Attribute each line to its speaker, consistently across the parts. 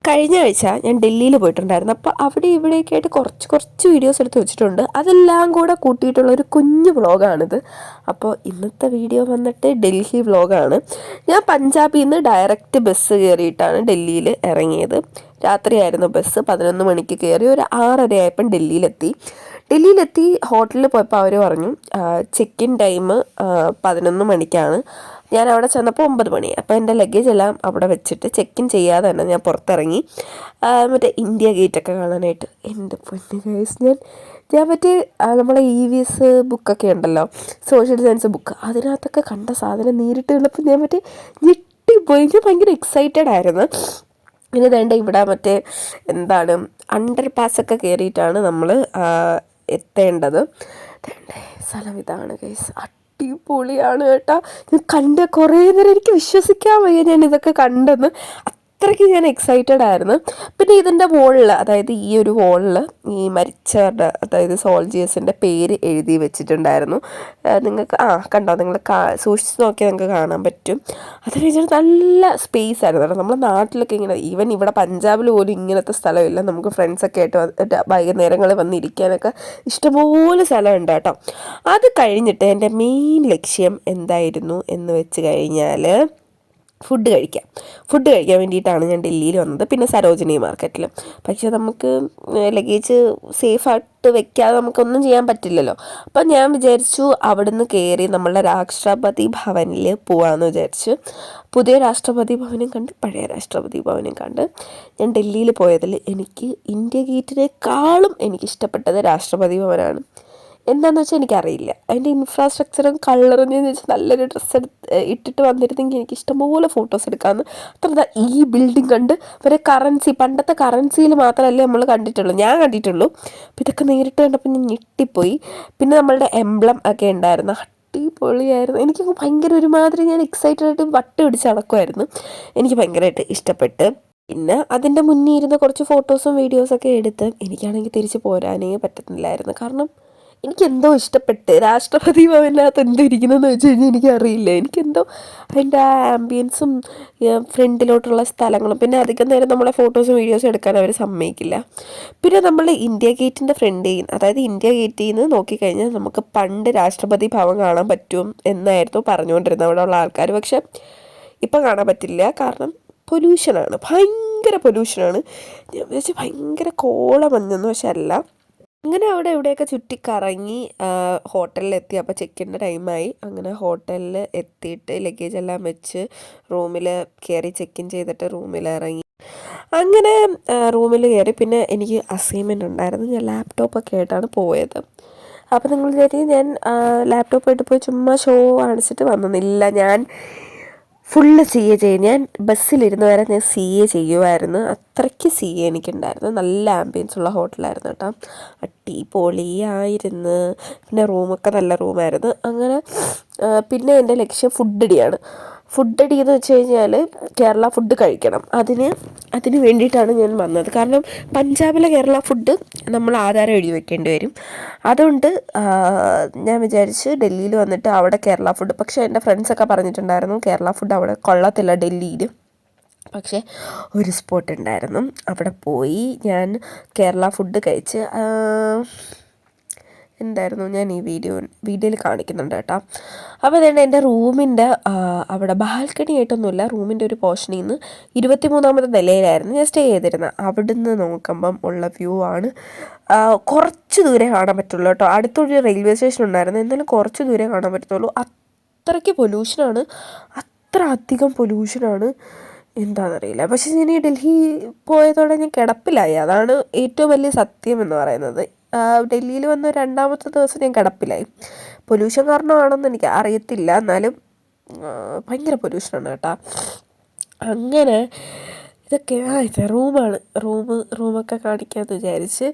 Speaker 1: കഴിഞ്ഞ ആഴ്ച ഞാൻ ഡൽഹിയിൽ പോയിട്ടുണ്ടായിരുന്നു. അപ്പോൾ അവിടെ ഇവിടെയൊക്കെ ആയിട്ട് കുറച്ച് വീഡിയോസ് എടുത്ത് വെച്ചിട്ടുണ്ട്. അതെല്ലാം കൂടെ കൂട്ടിയിട്ടുള്ള ഒരു കുഞ്ഞു വ്ളോഗാണിത്. അപ്പോൾ ഇന്നത്തെ വീഡിയോ വന്നിട്ട് ഡൽഹി വ്ളോഗാണ്. ഞാൻ പഞ്ചാബിൽ നിന്ന് ഡയറക്റ്റ് ബസ് കയറിയിട്ടാണ് ഡൽഹിയിൽ ഇറങ്ങിയത്. രാത്രിയായിരുന്നു ബസ്. 11 മണിക്ക് കയറി ഒരു 6:30 ആയപ്പം ഡൽഹിയിലെത്തി ഹോട്ടലിൽ പോയപ്പോൾ അവർ പറഞ്ഞു ചെക്ക് ഇൻ ടൈം 11 മണിക്കാണ്. ഞാൻ അവിടെ ചെന്നപ്പോൾ 9 മണി. അപ്പോൾ എൻ്റെ ലഗേജ് എല്ലാം അവിടെ വെച്ചിട്ട് ചെക്ക് ഇൻ ചെയ്യാതെ തന്നെ ഞാൻ പുറത്തിറങ്ങി. മറ്റേ ഇന്ത്യ ഗേറ്റൊക്കെ കാണാനായിട്ട്. എൻ്റെ പൊന്നു ഗൈസ്, ഞാൻ മറ്റേ നമ്മളെ EVS ബുക്കൊക്കെ ഉണ്ടല്ലോ, സോഷ്യൽ സയൻസ് ബുക്ക്, അതിനകത്തൊക്കെ കണ്ട സാധനം നേരിട്ട് കണ്ടപ്പോൾ ഞാൻ ഞെട്ടിപ്പോയി. ഞാൻ ഭയങ്കര എക്സൈറ്റഡ് ആയിരുന്നു. ഇനി വേണ്ട ഇവിടെ മറ്റേ അണ്ടർ പാസ്സൊക്കെ കയറിയിട്ടാണ് നമ്മൾ എത്തേണ്ടത്. സ്ഥലം ഇതാണ് ഗൈസ്. അടിപൊളിയാണ് കേട്ടോ. ഞാൻ കുറേ നേരം എനിക്ക് വിശ്വസിക്കാൻ വയ്യ ഞാൻ ഇതൊക്കെ കണ്ടെന്ന്. അത്രയ്ക്ക് ഞാൻ എക്സൈറ്റഡ് ആയിരുന്നു. പിന്നെ ഇതിൻ്റെ വോളിൽ, അതായത് ഈ ഒരു വോളിൽ ഈ മരിച്ചവരുടെ, അതായത് സോൾജിയേഴ്സിൻ്റെ പേര് എഴുതി വെച്ചിട്ടുണ്ടായിരുന്നു. നിങ്ങൾക്ക് കണ്ടോ, നിങ്ങൾ സൂക്ഷിച്ച് നോക്കിയാൽ നിങ്ങൾക്ക് കാണാൻ പറ്റും. അത് വെച്ചിട്ട് നല്ല സ്പേസ് ആയിരുന്നു കേട്ടോ. നമ്മുടെ നാട്ടിലൊക്കെ ഇങ്ങനെ, ഈവൻ ഇവിടെ പഞ്ചാബിൽ പോലും ഇങ്ങനത്തെ സ്ഥലമില്ല. നമുക്ക് ഫ്രണ്ട്സൊക്കെ ആയിട്ട് വൈകുന്നേരങ്ങളിൽ വന്നിരിക്കാനൊക്കെ ഇഷ്ടംപോലെ സ്ഥലമുണ്ട് കേട്ടോ. അത് കഴിഞ്ഞിട്ട് എൻ്റെ മെയിൻ ലക്ഷ്യം എന്തായിരുന്നു എന്ന് വെച്ച് കഴിഞ്ഞാൽ ഫുഡ് കഴിക്കാൻ വേണ്ടിയിട്ടാണ് ഞാൻ ഡൽഹിയിൽ വന്നത്. പിന്നെ സരോജിനി മാർക്കറ്റിൽ. പക്ഷേ നമുക്ക് ലഗേജ് സേഫായിട്ട് വെക്കാതെ നമുക്കൊന്നും ചെയ്യാൻ പറ്റില്ലല്ലോ. അപ്പം ഞാൻ വിചാരിച്ചു അവിടുന്ന് കയറി നമ്മളുടെ രാഷ്ട്രപതി ഭവനിൽ പോകാമെന്ന് വിചാരിച്ചു. പുതിയ രാഷ്ട്രപതി ഭവനും കണ്ട് പഴയ രാഷ്ട്രപതി ഭവനും കണ്ട് ഞാൻ ഡൽഹിയിൽ പോയതിൽ എനിക്ക് ഇന്ത്യ ഗേറ്റിനേക്കാളും എനിക്കിഷ്ടപ്പെട്ടത് രാഷ്ട്രപതി ഭവനാണ്. എന്താണെന്ന് വെച്ചാൽ എനിക്കറിയില്ല, അതിൻ്റെ ഇൻഫ്രാസ്ട്രക്ചറും കളറും എന്ന് വെച്ചാൽ നല്ലൊരു ഡ്രസ്സ് ഇട്ടിട്ട് വന്നിരുന്നെങ്കിൽ എനിക്ക് ഇഷ്ടംപോലെ ഫോട്ടോസ് എടുക്കാമെന്ന്. അത്ര ഈ ബിൽഡിംഗ് കണ്ട് ഒരു പണ്ടത്തെ കറൻസിയിൽ മാത്രമല്ലേ നമ്മൾ ഞാൻ കണ്ടിട്ടുള്ളൂ. അപ്പോൾ ഇതൊക്കെ നേരിട്ട് കണ്ടപ്പോൾ ഞാൻ ഞെട്ടിപ്പോയി. പിന്നെ നമ്മളുടെ എംബ്ലം ഒക്കെ ഉണ്ടായിരുന്നു, അടിപൊളിയായിരുന്നു. എനിക്ക് ഭയങ്കര ഒരുമാതിരി ഞാൻ എക്സൈറ്റഡ് ആയിട്ട് വട്ട് പിടിച്ച് നടക്കുമായിരുന്നു. എനിക്ക് ഭയങ്കരമായിട്ട് ഇഷ്ടപ്പെട്ട്. പിന്നെ അതിൻ്റെ മുന്നേ ഇരുന്ന് കുറച്ച് ഫോട്ടോസും വീഡിയോസൊക്കെ എടുത്ത് എനിക്കാണെങ്കിൽ തിരിച്ച് പോരാനേ പറ്റുന്നില്ലായിരുന്നു. കാരണം എനിക്കെന്തോ ഇഷ്ടപ്പെട്ട്. രാഷ്ട്രപതി ഭവനകത്ത് എന്തോ ഇരിക്കുന്നതെന്ന് വെച്ച് കഴിഞ്ഞാൽ എനിക്കറിയില്ല. എനിക്കെന്തോ അതിൻ്റെ ആ ആംബിയൻസും ഫ്രണ്ടിലോട്ടുള്ള സ്ഥലങ്ങളും, പിന്നെ അധികം നേരം നമ്മളെ ഫോട്ടോസും വീഡിയോസും എടുക്കാൻ അവർ സമ്മതിക്കില്ല. പിന്നെ നമ്മൾ ഇന്ത്യ ഗേറ്റിൻ്റെ അതായത് ഇന്ത്യ ഗേറ്റിൽ നിന്ന് നോക്കിക്കഴിഞ്ഞാൽ നമുക്ക് പണ്ട് രാഷ്ട്രപതി ഭവൻ കാണാൻ പറ്റും എന്നായിരുന്നു പറഞ്ഞുകൊണ്ടിരുന്നത് അവിടെ ഉള്ള ആൾക്കാർ. പക്ഷെ ഇപ്പം കാണാൻ പറ്റില്ല. കാരണം പൊല്യൂഷനാണ്, ഭയങ്കര പൊല്യൂഷനാണ്. ഞാൻ വിചാരിച്ചു ഭയങ്കര കോളമഞ്ഞൊന്നും, പക്ഷെ അല്ല. അങ്ങനെ അവിടെ എവിടെയൊക്കെ ചുറ്റിക്കറങ്ങി ഹോട്ടലിലെത്തി. അപ്പോൾ ചെക്കിൻ്റെ ടൈമായി. അങ്ങനെ ഹോട്ടലിൽ എത്തിയിട്ട് ലഗേജ് എല്ലാം വെച്ച് റൂമിൽ കയറി ചെക്കിൻ ചെയ്തിട്ട് റൂമിൽ ഇറങ്ങി. അങ്ങനെ റൂമിൽ കയറി. പിന്നെ എനിക്ക് അസൈൻമെൻറ്റ് ഉണ്ടായിരുന്നു. ഞാൻ ലാപ്ടോപ്പൊക്കെ ആയിട്ടാണ് പോയത്. അപ്പോൾ നിങ്ങൾ വിചാരിക്കും ഞാൻ ലാപ്ടോപ്പായിട്ട് പോയി ചുമ്മാ ഷോ കാണിച്ചിട്ട് വന്നൊന്നുമില്ല. ഞാൻ ഫുള്ള് CA ചെയ്യും. ഞാൻ ബസ്സിലിരുന്ന് വരെ ഞാൻ CA ചെയ്യുമായിരുന്നു. അത്രയ്ക്ക് CA എനിക്കുണ്ടായിരുന്നു. നല്ല ആംബിയൻസ് ഉള്ള ഹോട്ടലായിരുന്നു കേട്ടോ. അടിപൊളിയായിരുന്നു. പിന്നെ റൂമൊക്കെ നല്ല റൂമായിരുന്നു. അങ്ങനെ പിന്നെ എൻ്റെ ലക്ഷ്യം ഫുഡ് അടി എന്ന് വെച്ച് കഴിഞ്ഞാൽ കേരള ഫുഡ് കഴിക്കണം. അതിന് വേണ്ടിയിട്ടാണ് ഞാൻ വന്നത്. കാരണം പഞ്ചാബിലെ കേരള ഫുഡ് നമ്മൾ ആധാരം എഴുതി വെക്കേണ്ടി വരും. അതുകൊണ്ട് ഞാൻ വിചാരിച്ച് ഡൽഹിയിൽ വന്നിട്ട് അവിടെ കേരള ഫുഡ്. പക്ഷേ എൻ്റെ ഫ്രണ്ട്സൊക്കെ പറഞ്ഞിട്ടുണ്ടായിരുന്നു കേരള ഫുഡ് അവിടെ കൊള്ളത്തില്ല ഡൽഹിയിൽ. പക്ഷേ ഒരു സ്പോട്ട് ഉണ്ടായിരുന്നു, അവിടെ പോയി ഞാൻ കേരള ഫുഡ് കഴിച്ച്. എന്തായിരുന്നു ഞാൻ ഈ വീഡിയോയിൽ കാണിക്കുന്നുണ്ട് കേട്ടോ. അപ്പോൾ അതുകൊണ്ട് എൻ്റെ റൂമിൻ്റെ അവിടെ ബാൽക്കണി ആയിട്ടൊന്നുമില്ല. റൂമിൻ്റെ ഒരു പോർഷനിൽ നിന്ന് 23ാമത്തെ നിലയിലായിരുന്നു ഞാൻ സ്റ്റേ ചെയ്തിരുന്നത്. അവിടുന്ന് നോക്കുമ്പം ഉള്ള വ്യൂ ആണ്. കുറച്ച് ദൂരെ കാണാൻ പറ്റുള്ളൂ കേട്ടോ. അടുത്തൊരു റെയിൽവേ സ്റ്റേഷൻ ഉണ്ടായിരുന്നു, എന്നാലും കുറച്ച് ദൂരെ കാണാൻ പറ്റത്തുള്ളൂ. അത്രയ്ക്ക് പൊല്യൂഷനാണ്, അത്ര അധികം പൊല്യൂഷനാണ്. എന്താണെന്നറിയില്ല. പക്ഷേ ഞാൻ ഈ ഡൽഹി പോയതോടെ ഞാൻ കിടപ്പിലായി. അതാണ് ഏറ്റവും വലിയ സത്യം എന്ന് പറയുന്നത്. ഡൽഹിയിൽ വന്ന 2ാമത്തെ ദിവസം ഞാൻ കിടപ്പിലായി. പൊല്യൂഷൻ കാരണമാണെന്ന് എനിക്ക് അറിയത്തില്ല, എന്നാലും ഭയങ്കര പൊല്യൂഷനാണ് കേട്ടോ. അങ്ങനെ ഇതൊക്കെ ഇത് റൂമൊക്കെ കാണിക്കാമെന്ന് വിചാരിച്ച്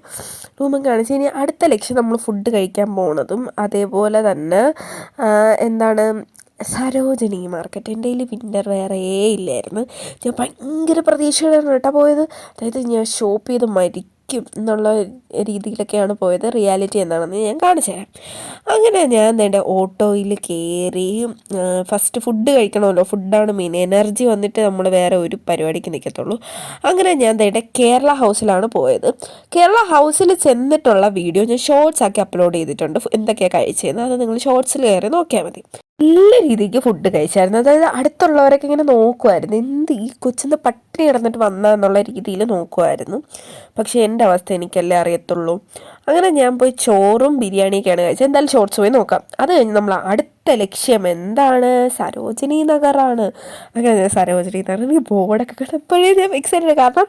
Speaker 1: റൂമും കാണിച്ച് ഇനി അടുത്ത ലക്ഷ്യം നമ്മൾ ഫുഡ് കഴിക്കാൻ പോണതും അതേപോലെ തന്നെ സരോജിനി മാർക്കറ്റ്. എൻ്റെ കയ്യിൽ വിൻ്റർ വെയറേ ഇല്ലായിരുന്നു. ഞാൻ ഭയങ്കര പ്രതീക്ഷയോടെയാണ് കേട്ടോ പോയത്. അതായത് ഞാൻ ഷോപ്പ് ചെയ്ത് പറ്റിക്കും എന്നുള്ള രീതിയിലൊക്കെയാണ് പോയത്. റിയാലിറ്റി എന്താണെന്ന് ഞാൻ കാണിച്ചു തരാം. അങ്ങനെ ഞാൻ എൻ്റെ ഓട്ടോയിൽ കയറി. ഫസ്റ്റ് ഫുഡ് കഴിക്കണമല്ലോ, ഫുഡാണ് മെയിൻ. എനർജി വന്നിട്ട് നമ്മൾ വേറെ ഒരു പരിപാടിക്ക് നിൽക്കത്തുള്ളൂ. അങ്ങനെ ഞാൻ എൻ്റെ കേരള ഹൗസിലാണ് പോയത്. കേരള ഹൗസിൽ ചെന്നിട്ടുള്ള വീഡിയോ ഞാൻ ഷോർട്സ് ആക്കി അപ്ലോഡ് ചെയ്തിട്ടുണ്ട്. എന്തൊക്കെയാണ് കഴിച്ചതെന്ന് അത് നിങ്ങൾ ഷോർട്സിൽ കയറി നോക്കിയാൽ മതി. നല്ല രീതിക്ക് ഫുഡ് കഴിച്ചായിരുന്നു. അതായത് അടുത്തുള്ളവരൊക്കെ ഇങ്ങനെ നോക്കുമായിരുന്നു, എന്ത് ഈ കൊച്ചിന്ന് പട്ടിണി കിടന്നിട്ട് വന്നതെന്നുള്ള രീതിയിൽ നോക്കുമായിരുന്നു. പക്ഷേ എൻ്റെ അവസ്ഥ എനിക്കല്ലേ അറിയത്തുള്ളൂ. അങ്ങനെ ഞാൻ പോയി ചോറും ബിരിയാണിയൊക്കെയാണ് കഴിച്ചത്. എന്തായാലും ഷോർട്സ് പോയി നോക്കാം. അത് കഴിഞ്ഞ് നമ്മൾ അടുത്ത ലക്ഷ്യം എന്താണ്? സരോജിനി നഗറാണ്. അങ്ങനെ ഞാൻ സരോജിനി നഗർ എനിക്ക് ബോർഡൊക്കെ കണ്ടപ്പോഴേ ഞാൻ എക്സൈറ്റഡ്. കാരണം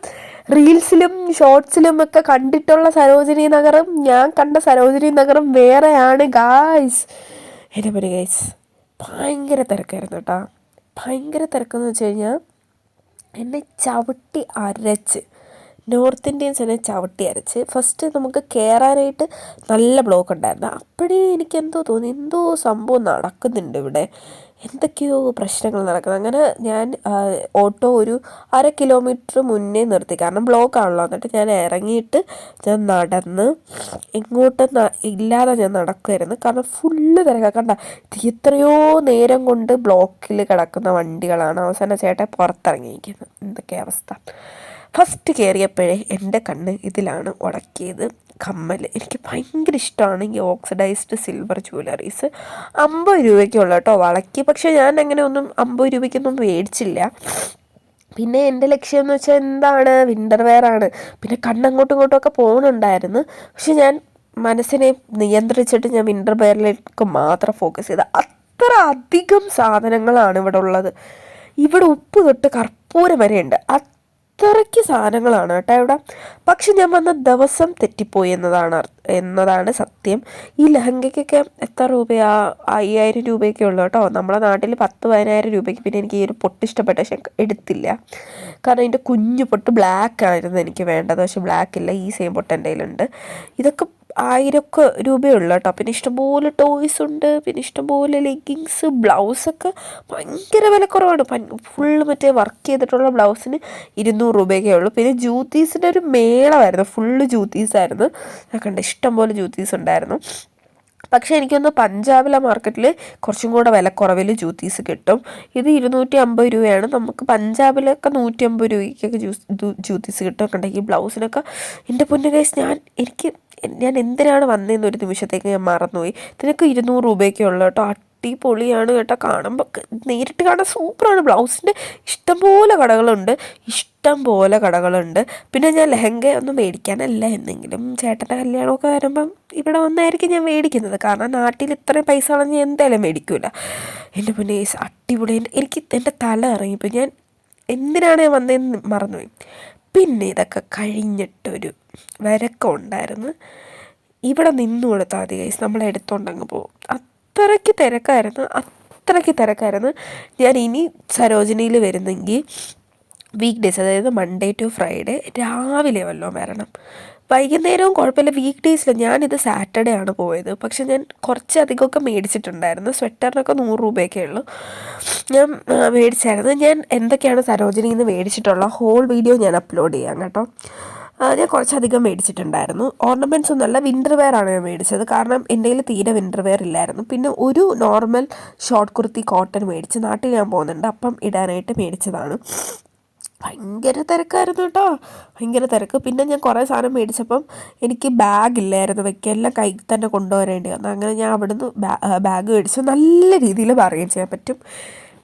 Speaker 1: റീൽസിലും ഷോർട്സിലും ഒക്കെ കണ്ടിട്ടുള്ള സരോജിനി നഗറും ഞാൻ കണ്ട സരോജിനി നഗറും വേറെയാണ് ഗായ്സ്. എൻ്റെ പോലെ ഗൈസ് ഭയങ്കര തിരക്കായിരുന്നു കേട്ടോ. ഭയങ്കര തിരക്കെന്ന് വെച്ച് കഴിഞ്ഞാൽ എന്നെ ചവിട്ടി അരച്ച്, നോർത്ത് ഇന്ത്യൻസ് എന്നെ ചവിട്ടി അരച്ച്. ഫസ്റ്റ് നമുക്ക് കയറാനായിട്ട് നല്ല ബ്ലോക്ക് ഉണ്ടായിരുന്നു. അപ്പോഴേ എനിക്കെന്തോ തോന്നി, എന്തോ സംഭവം നടക്കുന്നുണ്ട് ഇവിടെ, എന്തൊക്കെയോ പ്രശ്നങ്ങൾ നടക്കുന്നത്. അങ്ങനെ ഞാൻ ഓട്ടോ ഒരു 1/2 കിലോമീറ്റർ മുന്നേ നിർത്തി, കാരണം ബ്ലോക്ക് ആണല്ലോ. എന്നിട്ട് ഞാൻ ഇറങ്ങിയിട്ട് ഞാൻ നടന്ന് എങ്ങോട്ടും ഇല്ലാതെ ഞാൻ നടക്കുമായിരുന്നു. കാരണം ഫുള്ള് തിരക്കാണ്. കണ്ട എത്രയോ നേരം കൊണ്ട് ബ്ലോക്കിൽ കിടക്കുന്ന വണ്ടികളാണ്. അവസാനം ചേട്ടൻ പുറത്തിറങ്ങിയിരിക്കുന്നത്. എന്തൊക്കെ അവസ്ഥ. ഫസ്റ്റ് കയറിയപ്പോഴേ എൻ്റെ കണ്ണ് ഇതിലാണ് ഉടക്കിയത്. കമ്മൽ എനിക്ക് ഭയങ്കര ഇഷ്ടമാണ് ഈ ഓക്സിഡൈസ്ഡ് സിൽവർ ജ്വല്ലറീസ്. 50 രൂപയ്ക്കുള്ള കേട്ടോ വളയ്ക്ക്. പക്ഷേ ഞാൻ അങ്ങനെ ഒന്നും 50 രൂപയ്ക്കൊന്നും മേടിച്ചില്ല. പിന്നെ എൻ്റെ ലക്ഷ്യം എന്ന് വെച്ചാൽ എന്താണ്, വിൻ്റർ വെയർ ആണ്. പിന്നെ കണ്ണങ്ങോട്ടും ഇങ്ങോട്ടും ഒക്കെ പോകുന്നുണ്ടായിരുന്നു. പക്ഷെ ഞാൻ മനസ്സിനെ നിയന്ത്രിച്ചിട്ട് ഞാൻ വിൻ്റർ വെയറിലേക്ക് മാത്രം ഫോക്കസ് ചെയ്ത്. അത്ര അധികം സാധനങ്ങളാണ് ഇവിടെ ഉള്ളത്. ഇവിടെ ഉപ്പ് തൊട്ട് കർപ്പൂരം വരെയുണ്ട്. അത്രയ്ക്ക് സാധനങ്ങളാണ് കേട്ടോ ഇവിടെ. പക്ഷെ ഞാൻ വന്ന ദിവസം തെറ്റിപ്പോയി എന്നതാണ് സത്യം. ഈ ലഹങ്കയ്ക്കൊക്കെ എത്ര രൂപയാ? 5000 രൂപയൊക്കെ ഉള്ളു കേട്ടോ. നമ്മളെ നാട്ടിൽ 10-15 രൂപയ്ക്ക്. പിന്നെ എനിക്ക് ഈ ഒരു പൊട്ട് ഇഷ്ടപ്പെട്ട, പക്ഷെ എടുത്തില്ല. കാരണം അതിൻ്റെ കുഞ്ഞു പൊട്ട് ബ്ലാക്ക് ആയിരുന്നു എനിക്ക് വേണ്ടത്. പക്ഷെ ബ്ലാക്ക് ഇല്ല, ഈ സെയിം പൊട്ട് എൻ്റെ കയ്യിലുണ്ട്. ഇതൊക്കെ 1000 രൂപയുള്ളൂ കേട്ടോ. പിന്നെ ഇഷ്ടംപോലെ ടോയ്സ് ഉണ്ട്. പിന്നെ ഇഷ്ടംപോലെ ലെഗിങ്സ്, ബ്ലൗസൊക്കെ ഭയങ്കര വിലക്കുറവാണ്. ഫുള്ള് മറ്റേ വർക്ക് ചെയ്തിട്ടുള്ള ബ്ലൗസിന് 200 രൂപയൊക്കെ ഉള്ളൂ. പിന്നെ ജൂത്തീസിൻ്റെ ഒരു മേളമായിരുന്നു, ഫുള്ള് ജൂത്തീസായിരുന്നു. കണ്ട ഇഷ്ടംപോലെ ജൂത്തീസ് ഉണ്ടായിരുന്നു. പക്ഷേ എനിക്കൊന്ന് പഞ്ചാബിലെ മാർക്കറ്റിൽ കുറച്ചും കൂടെ വിലക്കുറവിൽ ജൂത്തീസ് കിട്ടും. ഇത് 250 രൂപയാണ്. നമുക്ക് പഞ്ചാബിലൊക്കെ 150 രൂപയ്ക്കൊക്കെ ജൂത്തീസ് കിട്ടും. കണ്ടെങ്കിൽ ബ്ലൗസിനൊക്കെ എൻ്റെ പൊന്നു ഗൈസ്, ഞാൻ എന്തിനാണ് വന്നതെന്ന് ഒരു നിമിഷത്തേക്ക് ഞാൻ മറന്നുപോയി. ഇതിനൊക്കെ 200 രൂപയൊക്കെ ഉള്ളൂ കേട്ടോ. അടിപൊളിയാണ് കേട്ടോ. കാണുമ്പോൾ നേരിട്ട് കാണാൻ സൂപ്പറാണ്. ബ്ലൗസിൻ്റെ ഇഷ്ടംപോലെ കടകളുണ്ട്. പിന്നെ ഞാൻ ലെഹങ്ക ഒന്നും മേടിക്കാനല്ല, എന്തെങ്കിലും ചേട്ടൻ്റെ കല്യാണമൊക്കെ വരുമ്പം ഇവിടെ വന്നായിരിക്കും ഞാൻ മേടിക്കുന്നത്. കാരണം നാട്ടിൽ ഇത്രയും പൈസ കളഞ്ഞ് എന്തായാലും മേടിക്കില്ല. എൻ്റെ പൊന്നേ അടിപൊളി. എനിക്ക് എൻ്റെ തല ഇറങ്ങിപ്പോൾ ഞാൻ എന്തിനാണ് ഞാൻ വന്നതെന്ന് മറന്നുപോയി. പിന്നെ ഇതൊക്കെ കഴിഞ്ഞിട്ടൊരു വരക്കം ഉണ്ടായിരുന്നു. ഇവിടെ നിന്ന് കൊടുത്താൽ മതി ഗൈസ്, നമ്മളെ എടുത്തോണ്ടങ്ങ് പോകും. അത്രയ്ക്ക് തിരക്കായിരുന്നു. ഞാൻ ഇനി സരോജിനിയിൽ വരുന്നെങ്കിൽ വീക്ക് ഡേയ്സ്, അതായത് മൺഡേ ടു ഫ്രൈഡേ രാവിലെ വല്ലതും വരണം. വൈകുന്നേരവും കുഴപ്പമില്ല. വീക്ക് ഡേയ്സിൽ ഞാനിത് സാറ്റർഡേ ആണ് പോയത്. പക്ഷെ ഞാൻ കുറച്ചധികമൊക്കെ മേടിച്ചിട്ടുണ്ടായിരുന്നു. സ്വെറ്ററിനൊക്കെ 100 രൂപയൊക്കെ ഉള്ളൂ. ഞാൻ മേടിച്ചായിരുന്നു. ഞാൻ എന്തൊക്കെയാണ് സരോജിനിയിൽ നിന്ന് മേടിച്ചിട്ടുള്ള ഹോൾ വീഡിയോ ഞാൻ അപ്ലോഡ് ചെയ്യാം കേട്ടോ. ഞാൻ കുറച്ചധികം മേടിച്ചിട്ടുണ്ടായിരുന്നു. ഓർണമെൻറ്റ്സ് ഒന്നുമല്ല, വിൻ്റർ വെയർ ആണ് ഞാൻ മേടിച്ചത്. കാരണം എൻ്റെ കയ്യിൽ തീരെ വിൻ്റർ വെയർ ഇല്ലായിരുന്നു. പിന്നെ ഒരു നോർമൽ ഷോർട്ട് കുർത്തി കോട്ടൺ മേടിച്ച്, നാട്ടിൽ ഞാൻ പോകുന്നുണ്ട് അപ്പം ഇടാനായിട്ട് മേടിച്ചതാണ്. ഭയങ്കര തിരക്കായിരുന്നു കേട്ടോ, ഭയങ്കര തിരക്ക്. പിന്നെ ഞാൻ കുറേ സാധനം മേടിച്ചപ്പം എനിക്ക് ബാഗില്ലായിരുന്നു വെക്കാൻ, എല്ലാം കയ്യിൽ തന്നെ കൊണ്ടുവരേണ്ടി വന്നു. അങ്ങനെ ഞാൻ അവിടുന്ന് ബാഗ് മേടിച്ചു. നല്ല രീതിയിൽ ബാർഗെയിൻ ചെയ്യാൻ പറ്റും,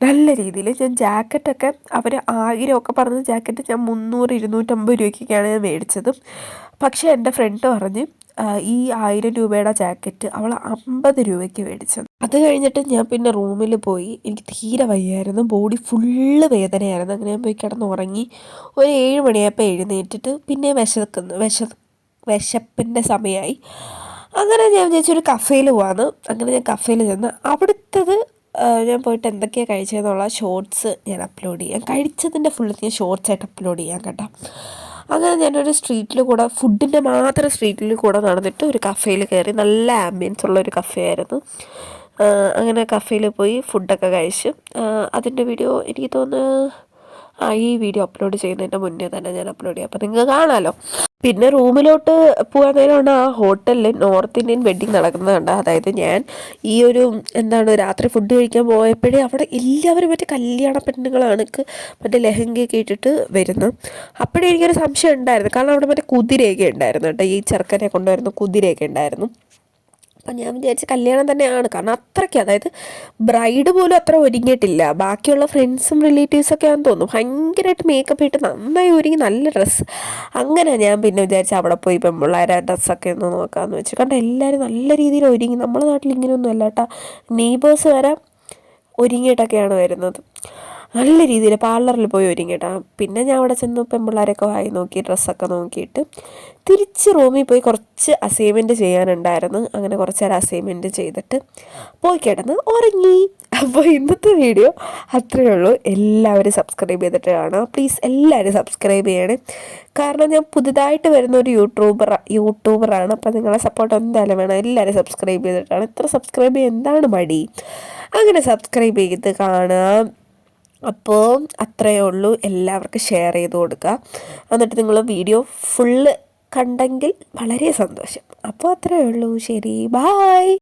Speaker 1: നല്ല രീതിയിൽ. ഞാൻ ജാക്കറ്റൊക്കെ അവർ 1000 ഒക്കെ പറഞ്ഞ ജാക്കറ്റ് ഞാൻ 300-250 രൂപയ്ക്കൊക്കെയാണ് ഞാൻ മേടിച്ചത്. പക്ഷേ എൻ്റെ ഫ്രണ്ട് പറഞ്ഞ് ഈ 1000 രൂപയുടെ ജാക്കറ്റ് അവൾ 50 രൂപയ്ക്ക് മേടിച്ചത്. അത് കഴിഞ്ഞിട്ട് ഞാൻ പിന്നെ റൂമിൽ പോയി. എനിക്ക് തീരെ വയ്യായിരുന്നു, ബോഡി ഫുള്ള് വേദനയായിരുന്നു. അങ്ങനെ ഞാൻ പോയി കിടന്നുറങ്ങി. ഒരു 7 മണിയായപ്പോൾ എഴുന്നേറ്റിട്ട് പിന്നെ വിശപ്പിൻ്റെ സമയമായി. അങ്ങനെ ഞാൻ വിചാരിച്ചൊരു കഫേയിൽ പോകാമെന്ന്. അങ്ങനെ ഞാൻ കഫേയിൽ ചെന്ന് അവിടുത്തത് ഞാൻ പോയിട്ട് എന്തൊക്കെയാണ് കഴിച്ചതെന്നുള്ള ഷോർട്സ് ഞാൻ അപ്ലോഡ് ചെയ്യാം. കഴിച്ചതിൻ്റെ ഫുള്ള് ഞാൻ ഷോർട്സായിട്ട് അപ്ലോഡ് ചെയ്യാം കേട്ടോ. അങ്ങനെ ഞാനൊരു സ്ട്രീറ്റിൽ കൂടെ, ഫുഡിൻ്റെ മാത്രം സ്ട്രീറ്റിൽ കൂടെ നടന്നിട്ട് ഒരു കഫേയിൽ കയറി. നല്ല ആംബിയൻസ് ഉള്ളൊരു കഫേ ആയിരുന്നു. അങ്ങനെ കഫേയിൽ പോയി ഫുഡൊക്കെ കഴിച്ചു. അതിൻ്റെ വീഡിയോ എനിക്ക് തോന്നുന്നു ഈ വീഡിയോ അപ്ലോഡ് ചെയ്യുന്നതിൻ്റെ മുന്നേ തന്നെ ഞാൻ അപ്ലോഡ് ചെയ്യാം, അപ്പോൾ നിങ്ങൾക്ക് കാണാമല്ലോ. പിന്നെ റൂമിലോട്ട് പോകാൻ നേരമാണ് ആ ഹോട്ടലിൽ നോർത്ത് ഇന്ത്യൻ വെഡ്ഡിങ് നടക്കുന്നത് കണ്ട. അതായത് ഞാൻ ഈ ഒരു രാത്രി ഫുഡ് കഴിക്കാൻ പോയപ്പോഴേ അവിടെ എല്ലാവരും മറ്റേ കല്യാണ പെണ്ണുങ്ങളാണ് മറ്റേ ലെഹങ്കയൊക്കെ ഇട്ടിട്ട് വരുന്നത്. അപ്പോഴേ എനിക്കൊരു സംശയം ഉണ്ടായിരുന്നു, കാരണം അവിടെ മറ്റേ കുതിരയൊക്കെ ഉണ്ടായിരുന്നു കേട്ടോ, ഈ ചെറുക്കനെ കൊണ്ടുവരുന്ന കുതിരയൊക്കെ ഉണ്ടായിരുന്നു. അപ്പം ഞാൻ വിചാരിച്ച കല്യാണം തന്നെയാണ്, കാരണം അത്രയ്ക്ക്, അതായത് ബ്രൈഡ് പോലും അത്ര ഒരുങ്ങിയിട്ടില്ല. ബാക്കിയുള്ള ഫ്രണ്ട്സും റിലേറ്റീവ്സൊക്കെ ആണെന്ന് തോന്നുന്നു ഭയങ്കരമായിട്ട് മേക്കപ്പ് ഇട്ട് നന്നായി ഒരുങ്ങി, നല്ല ഡ്രസ്സ്. അങ്ങനെ ഞാൻ പിന്നെ വിചാരിച്ച അവിടെ പോയി പെൺപിള്ളേരെ ഡ്രസ്സൊക്കെ ഒന്ന് നോക്കാമെന്ന് വെച്ചു. കാരണം എല്ലാവരും നല്ല രീതിയിൽ ഒരുങ്ങി. നമ്മുടെ നാട്ടിൽ ഇങ്ങനെയൊന്നും അല്ല കേട്ടോ, നെയ്ബേഴ്സ് വരെ ഒരുങ്ങിയിട്ടൊക്കെയാണ് വരുന്നത്. നല്ല രീതിയിൽ പാർലറിൽ പോയി ഒരുങ്ങിയിട്ടാ. പിന്നെ ഞാൻ അവിടെ ചെന്ന് പെൺപിള്ളേരൊക്കെ വായി നോക്കി, ഡ്രസ്സൊക്കെ നോക്കിയിട്ട് തിരിച്ച് റൂമിൽ പോയി കുറച്ച് അസൈൻമെൻറ്റ് ചെയ്യാനുണ്ടായിരുന്നു. അങ്ങനെ കുറച്ച് നേരം അസൈൻമെൻറ്റ് ചെയ്തിട്ട് പോയി കിടന്ന് ഉറങ്ങി. അപ്പോൾ ഇന്നത്തെ വീഡിയോ അത്രയേ ഉള്ളൂ. എല്ലാവരും സബ്സ്ക്രൈബ് ചെയ്തിട്ട് കാണാം പ്ലീസ്, എല്ലാവരും സബ്സ്ക്രൈബ് ചെയ്യണേ. കാരണം ഞാൻ പുതുതായിട്ട് വരുന്ന ഒരു യൂട്യൂബറാണ്. അപ്പോൾ നിങ്ങളെ സപ്പോർട്ട് എന്തായാലും വേണം. എല്ലാവരും സബ്സ്ക്രൈബ് ചെയ്തിട്ടാണ്. ഇത്ര സബ്സ്ക്രൈബ് ചെയ്യാൻ എന്താണ് മടി? അങ്ങനെ സബ്സ്ക്രൈബ് ചെയ്ത് കാണാം. അപ്പോൾ അത്രയേ ഉള്ളൂ. എല്ലാവർക്കും ഷെയർ ചെയ്ത് കൊടുക്കുക. എന്നിട്ട് നിങ്ങൾ വീഡിയോ ഫുള്ള് കണ്ടെങ്കിൽ വളരെ സന്തോഷം. അപ്പോൾ അത്രയേ ഉള്ളൂ. ശരി, ബായ്.